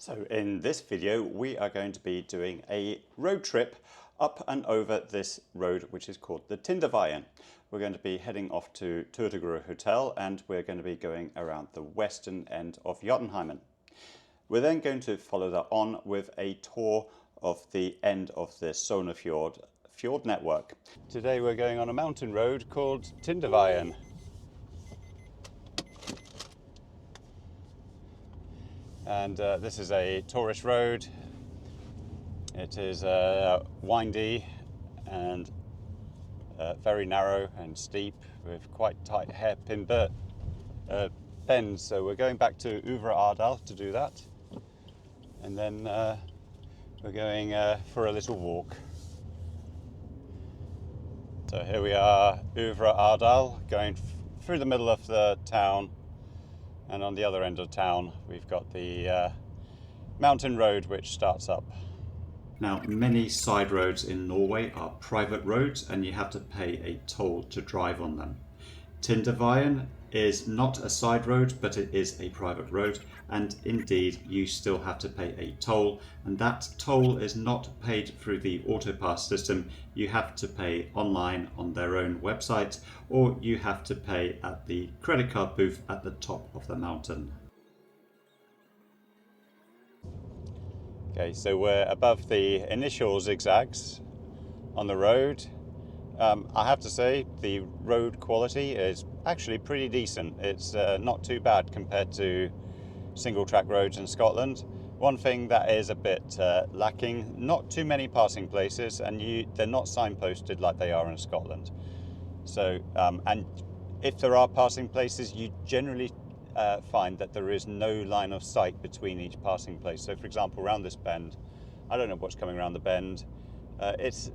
So in this video we are going to be doing a road trip up and over this road which is called the Tindevegen. We're going to be heading off to Turtagrø Hotel and we're going to be going around the western end of Jotunheimen. We're then going to follow that on with a tour of the end of the Sognefjord fjord network. Today we're going on a mountain road called Tindevegen. And this is a tourist road. It is windy and very narrow and steep with quite tight hairpin bends. So we're going back to Årdal to do that. And then we're going for a little walk. So here we are, Årdal, going through the middle of the town. And on the other end of town, we've got the mountain road which starts up. Now, many side roads in Norway are private roads and you have to pay a toll to drive on them. Tindevegen is not a side road, but it is a private road, and indeed you still have to pay a toll, and that toll is not paid through the autopass system. You have to pay online on their own website, or you have to pay at the credit card booth at the top of the mountain. Okay, so we're above the initial zigzags on the road. I have to say the road quality is actually pretty decent. It's not too bad compared to single track roads in Scotland. One thing that is a bit lacking, not too many passing places, and they're not signposted like they are in Scotland. So, and if there are passing places, you generally find that there is no line of sight between each passing place. So for example, around this bend, I don't know what's coming around the bend. It's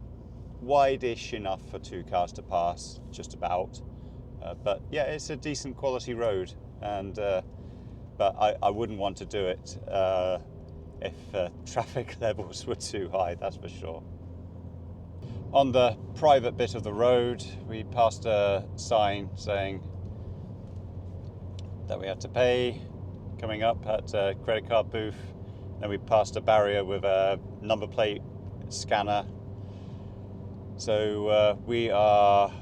wide-ish enough for two cars to pass, just about. But yeah, it's a decent quality road, and but I wouldn't want to do it if traffic levels were too high, that's for sure. On the private bit of the road, we passed a sign saying that we had to pay coming up at a credit card booth. Then we passed a barrier with a number plate scanner. So we are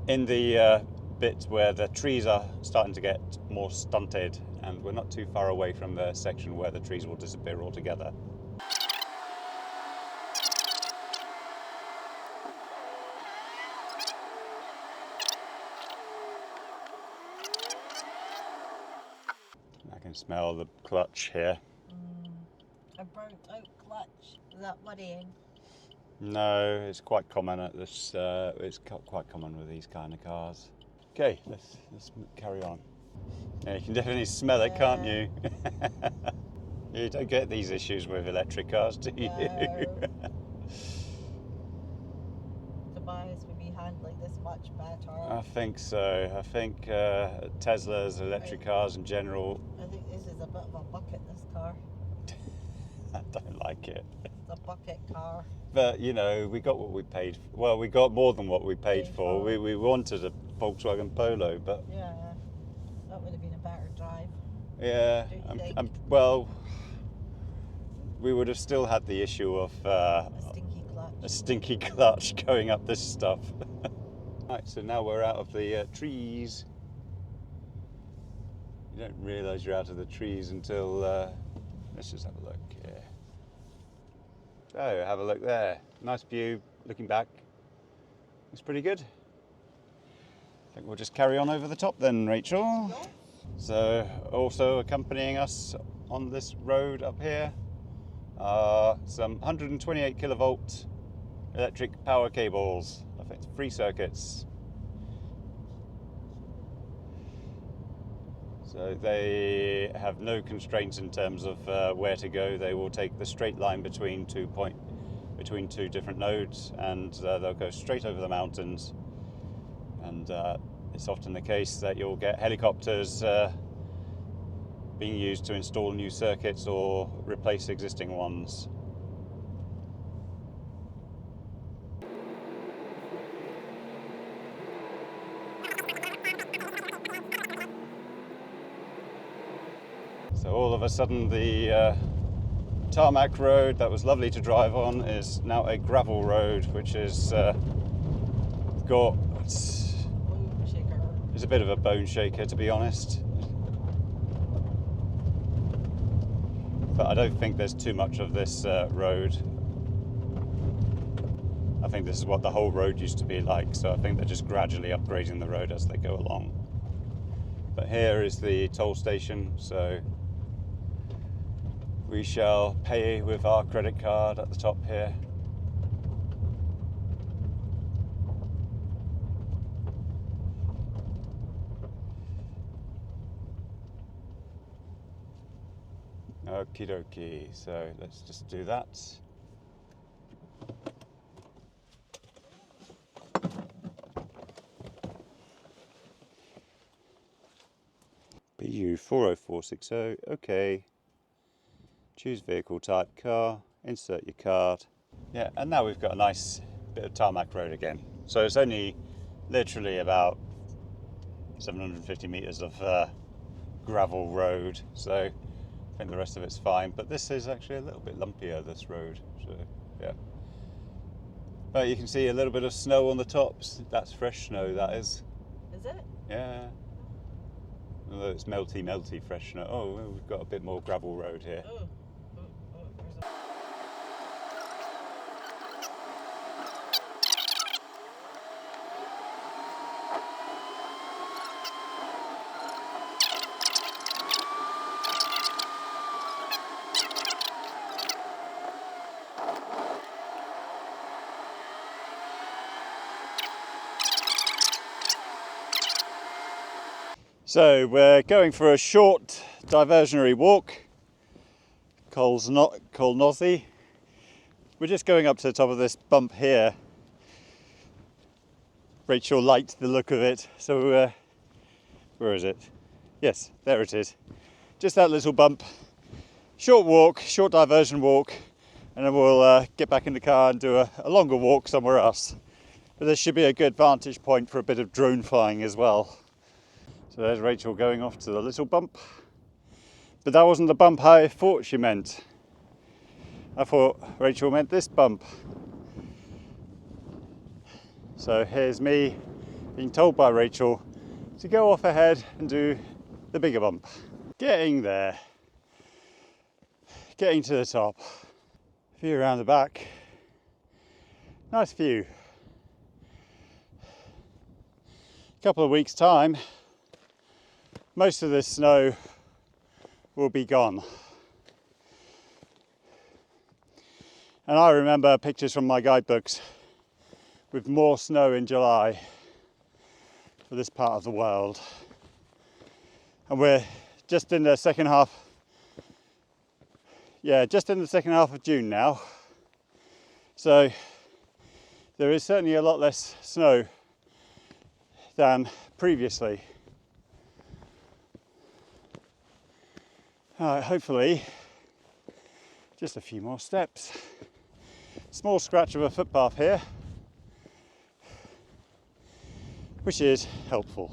in the bit where the trees are starting to get more stunted, and we're not too far away from the section where the trees will disappear altogether. I can smell the clutch here. A burnt out clutch. Is that worrying? No, it's quite common at this. It's quite common with these kind of cars. Okay, let's carry on. Yeah, you can definitely smell it, can't you? You don't get these issues with electric cars, do you? No. Tobias would be handling this much better. I think so. I think Tesla's electric cars in general. I think this is a bit of a bucket, this car. I don't like it. It's a bucket car. But you know, we got what we paid for. Well, we got more than what we paid for. We wanted a Volkswagen Polo, but yeah, that would have been a better drive. yeah, well, we would have still had the issue of A stinky clutch. a stinky clutch going up this stuff. Right, so now we're out of the trees. You don't realise you're out of the trees until let's just have a look here. So have a look there. Nice view, looking back. It's pretty good. I think we'll just carry on over the top then, Rachel. Yeah. So also accompanying us on this road up here are some 128 kilovolt electric power cables. I think it's 3 circuits. So they have no constraints in terms of where to go. They will take the straight line between two different nodes, and they'll go straight over the mountains. And it's often the case that you'll get helicopters being used to install new circuits or replace existing ones. So all of a sudden the tarmac road that was lovely to drive on is now a gravel road, which is got... It's a bit of a bone shaker, to be honest. But I don't think there's too much of this road. I think this is what the whole road used to be like, so I think they're just gradually upgrading the road as they go along. But here is the toll station, so we shall pay with our credit card at the top here. Okie dokie, so let's just do that. BU 40460, okay. Choose vehicle type, car, insert your card. Yeah, and now we've got a nice bit of tarmac road again. So it's only literally about 750 metres of gravel road, so I think the rest of it's fine. But this is actually a little bit lumpier, this road, so yeah. But you can see a little bit of snow on the tops. That's fresh snow, that is. Is it? Yeah. Although it's melty fresh snow. Oh, well, we've got a bit more gravel road here. Oh. So we're going for a short diversionary walk, Colnossie. We're just going up to the top of this bump here. Rachel liked the look of it, so where is it? Yes, there it is. Just that little bump. Short walk, short diversion walk, and then we'll get back in the car and do a longer walk somewhere else. But this should be a good vantage point for a bit of drone flying as well. So there's Rachel going off to the little bump. But that wasn't the bump I thought she meant. I thought Rachel meant this bump. So here's me being told by Rachel to go off ahead and do the bigger bump. Getting there. Getting to the top. View around the back. Nice view. A couple of weeks' time, most of this snow will be gone. And I remember pictures from my guidebooks with more snow in July for this part of the world. And we're just in the second half, just in the second half of June now. So there is certainly a lot less snow than previously. Alright, hopefully just a few more steps. Small scratch of a footpath here, which is helpful.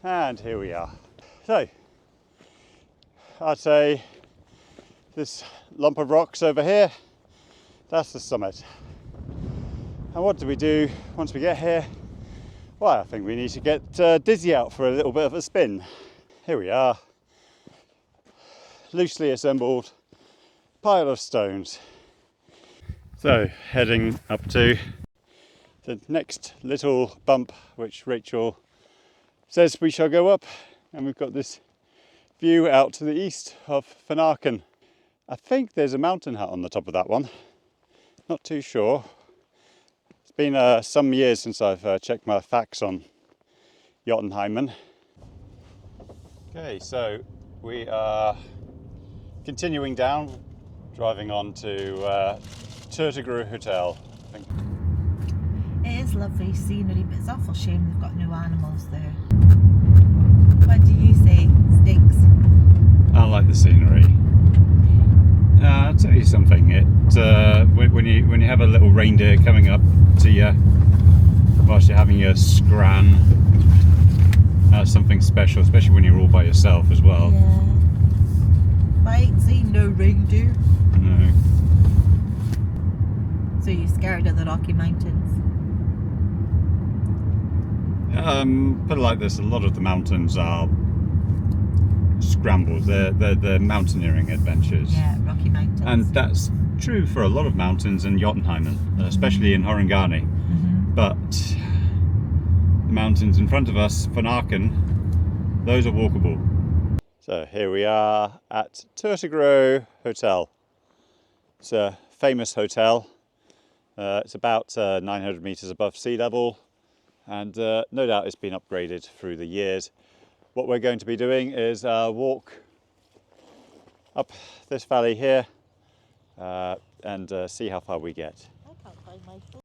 And here we are. So, I'd say this lump of rocks over here, that's the summit. And what do we do once we get here? Well, I think we need to get Dizzy out for a little bit of a spin. Here we are, loosely assembled pile of stones. So, heading up to the next little bump, which Rachel says we shall go up, and we've got this view out to the east of Fenarken. I think there's a mountain hut on the top of that one. Not too sure. It's been some years since I've checked my facts on Jotunheimen. Okay, so we are continuing down, driving on to Turtagrø Hotel, I think. It is lovely scenery, but it's awful shame they've got no animals there. What do you say? the scenery. I'll tell you something. When you have a little reindeer coming up to you whilst you're having your scran, that's something special, especially when you're all by yourself as well. Yeah. I ain't seen no reindeer. No. So you're scared of the Rocky Mountains? Put it like this: a lot of the mountains are scrambles. They're mountaineering adventures. Yeah, Rocky Mountains. And that's true for a lot of mountains in Jotunheimen, especially in Horengani. But the mountains in front of us, Fanarken, those are walkable. So here we are at Turtagrø Hotel. It's a famous hotel. It's about 900 meters above sea level, and no doubt it's been upgraded through the years. What we're going to be doing is walk up this valley here and see how far we get. I can't find my phone.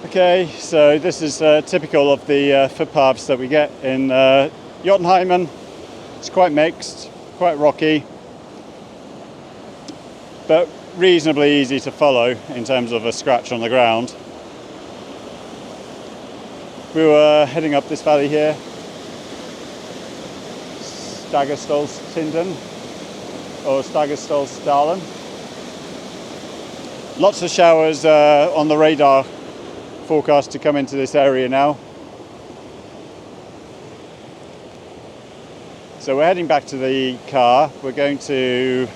Okay, so this is typical of the footpaths that we get in Jotunheimen. It's quite mixed, quite rocky, but reasonably easy to follow in terms of a scratch on the ground. We were heading up this valley here, Staggerstolstinden, or Staggerstolsdalen. Lots of showers on the radar forecast to come into this area now. So we're heading back to the car. We're going to,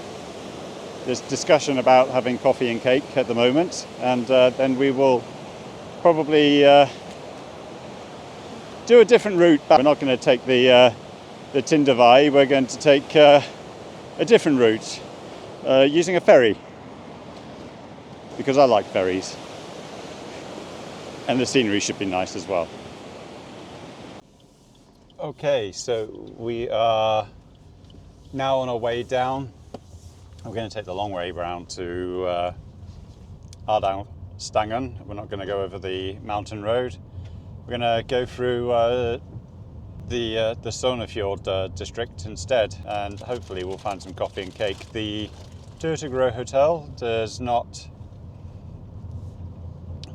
there's discussion about having coffee and cake at the moment, and then we will probably do a different route back. We're not going to take the Tindevegen, we're going to take a different route using a ferry, because I like ferries. And the scenery should be nice as well. Okay, so we are now on our way down. We're going to take the long way round to Årdalstangen. We're not going to go over the mountain road. We're going to go through the Sognefjord district instead, and hopefully we'll find some coffee and cake. The Turtagrø Hotel does not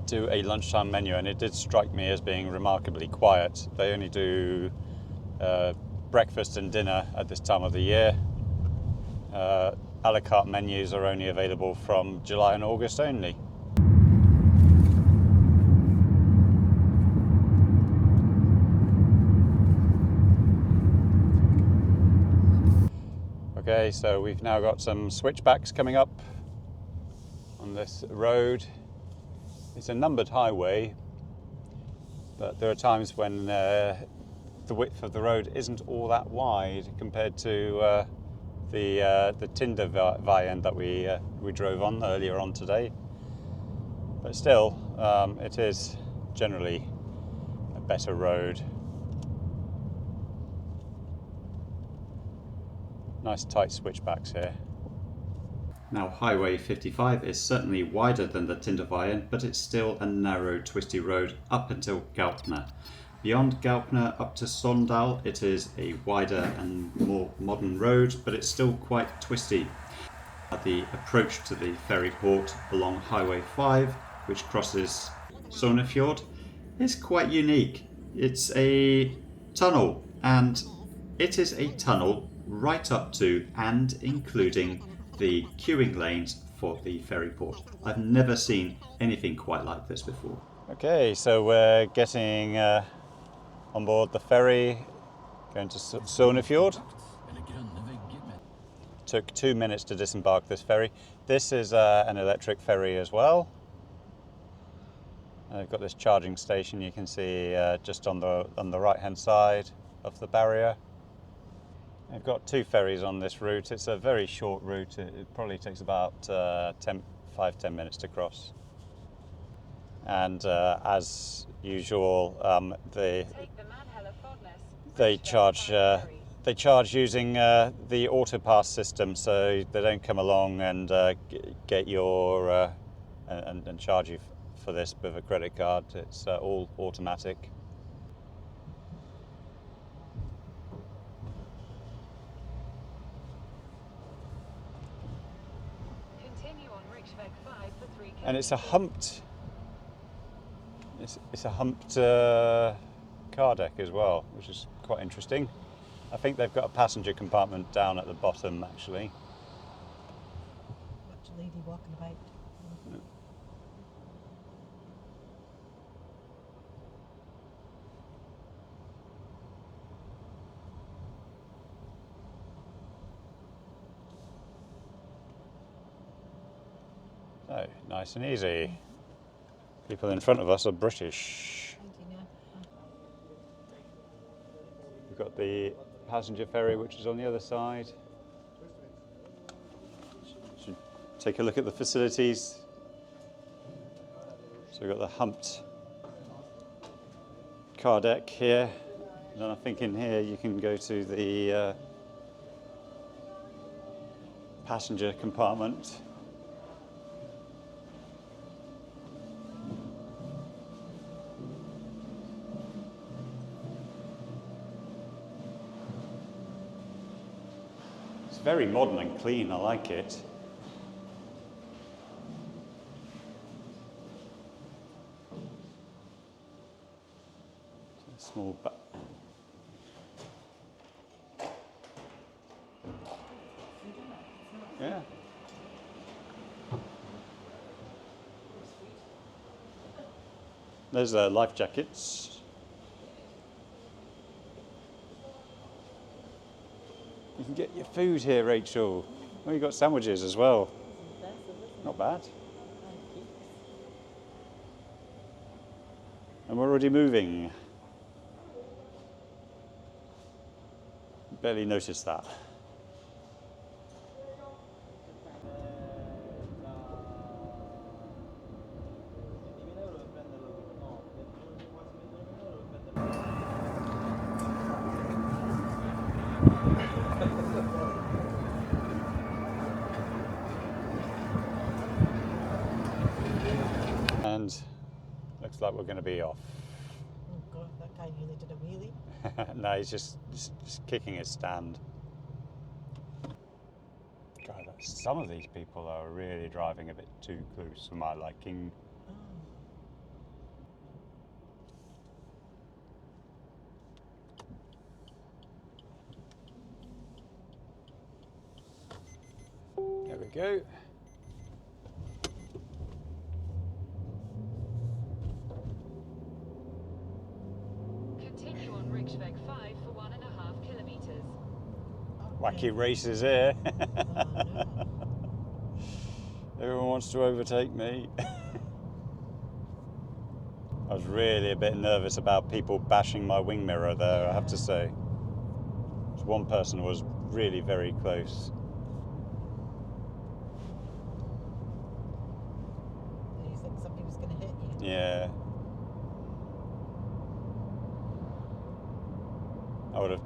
do a lunchtime menu, and it did strike me as being remarkably quiet. They only do breakfast and dinner at this time of the year. A la carte menus are only available from July and August only. Okay, so we've now got some switchbacks coming up on this road. It's a numbered highway, but there are times when the width of the road isn't all that wide compared to the Tindevegen that we drove on earlier on today. But still, it is generally a better road. Nice tight switchbacks here. Now, Highway 55 is certainly wider than the Tindevegen, but it's still a narrow, twisty road up until Gaupne. Beyond Gaupne up to Sondal, it is a wider and more modern road, but it's still quite twisty. The approach to the ferry port along Highway 5, which crosses Sognefjord, is quite unique. It's a tunnel, and it is a tunnel right up to and including the queuing lanes for the ferry port. I've never seen anything quite like this before. Okay, so we're getting on board the ferry, going to Sognefjord. Took 2 minutes to disembark this ferry. This is an electric ferry as well. I've got this charging station you can see just on the right hand side of the barrier. I've got 2 ferries on this route. It's a very short route. It probably takes about 5-10 minutes to cross. And as usual, they charge they charge using the auto pass system, so they don't come along and get your and charge you for this with a credit card. It's all automatic. Continue on Riksväg 5 for 3 kilometers. And it's a humped car deck as well, which is quite interesting. I think they've got a passenger compartment down at the bottom, actually. Watch a lady walking about. So, nice and easy. People in front of us are British. We've got the passenger ferry, which is on the other side. Should take a look at the facilities. So we've got the humped car deck here. And then I think in here you can go to the passenger compartment. Very modern and clean, I like it. Small yeah. There's life jackets. You can get your food here, Rachel. Oh, you got sandwiches as well. Not bad. And we're already moving. Barely noticed that. And looks like we're going to be off. Oh God, that guy nearly did a wheelie. No, he's just kicking his stand. God, some of these people are really driving a bit too close for my liking. There we go. Continue on Riksväg 5 for 1.5 kilometers. Wacky races here. Oh, no. Everyone wants to overtake me. I was really a bit nervous about people bashing my wing mirror there, I have to say. One person was really very close. Did you think somebody was going to hit you? Yeah. I would have.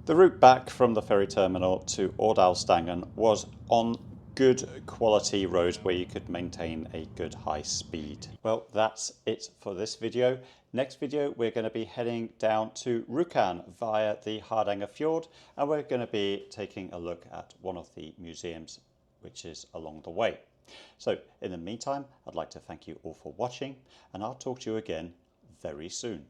The route back from the ferry terminal to Årdalstangen was on good quality roads where you could maintain a good high speed. Well, that's it for this video. Next video, we're going to be heading down to Rjukan via the Sognefjord, and we're going to be taking a look at one of the museums which is along the way. So in the meantime, I'd like to thank you all for watching, and I'll talk to you again very soon.